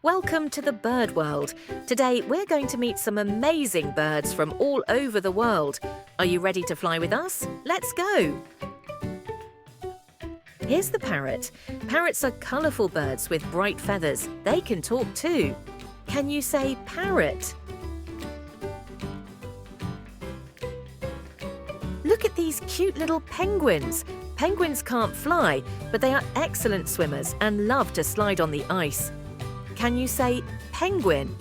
Welcome to the bird world. Today we're going to meet some amazing birds from all over the world. Are you ready to fly with us? Let's go! Here's the parrot. Parrots are colourful birds with bright feathers. They can talk too. Can you say parrot? Look at these cute little penguins. Penguins can't fly, but they are excellent swimmers and love to slide on the ice. Can you say penguin?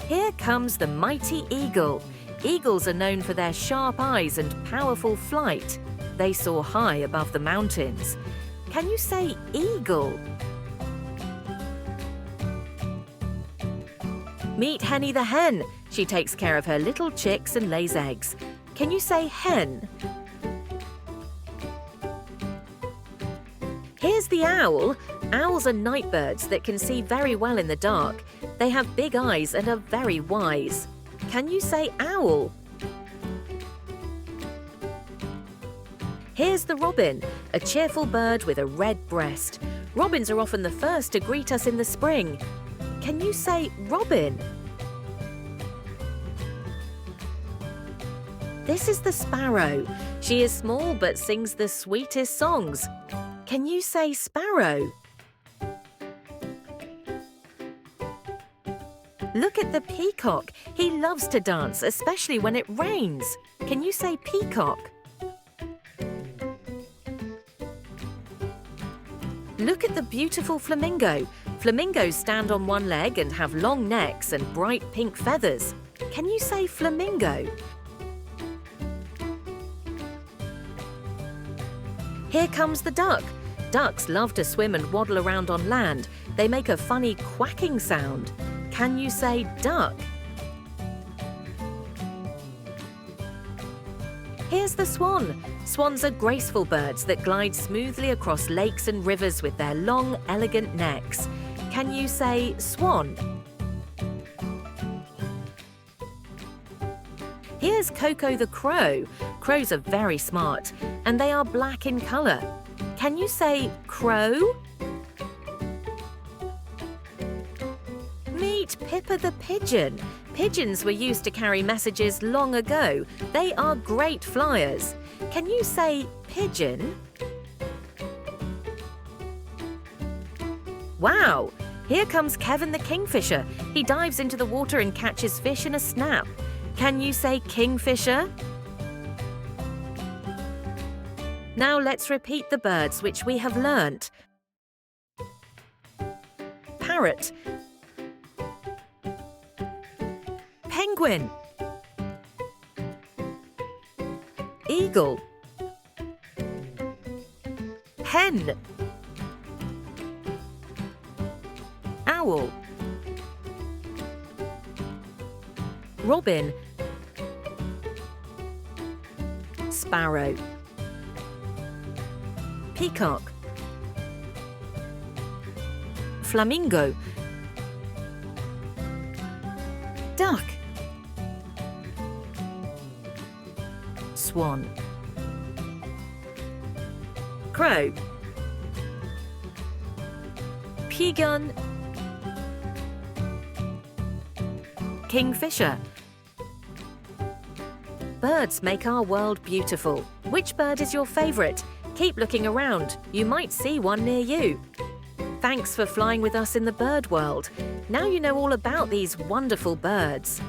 Here comes the mighty eagle. Eagles are known for their sharp eyes and powerful flight. They soar high above the mountains. Can you say eagle? Meet Henny the hen. She takes care of her little chicks and lays eggs. Can you say hen? Here's the owl. Owls are night birds that can see very well in the dark. They have big eyes and are very wise. Can you say owl? Here's the robin, a cheerful bird with a red breast. Robins are often the first to greet us in the spring. Can you say robin? This is the sparrow. She is small but sings the sweetest songs. Can you say sparrow? Look at the peacock. He loves to dance, especially when it rains. Can you say peacock? Look at the beautiful flamingo. Flamingos stand on one leg and have long necks and bright pink feathers. Can you say flamingo? Here comes the duck. Ducks love to swim and waddle around on land. They make a funny quacking sound. Can you say duck? Here's the swan. Swans are graceful birds that glide smoothly across lakes and rivers with their long, elegant necks. Can you say swan? Here's Coco the crow. Crows are very smart, and they are black in colour. Can you say crow? Meet Pippa the pigeon. Pigeons were used to carry messages long ago. They are great flyers. Can you say pigeon? Wow! Here comes Kevin the kingfisher. He dives into the water and catches fish in a snap. Can you say kingfisher? Now let's repeat the birds which we have learnt. Parrot. Penguin. Eagle. Hen. Owl. Robin. Sparrow. Peacock. Flamingo. Duck. Swan. Crow. Pigeon. Kingfisher. Birds make our world beautiful. Which bird is your favourite? Keep looking around. You might see one near you. Thanks for flying with us in the bird world. Now you know all about these wonderful birds.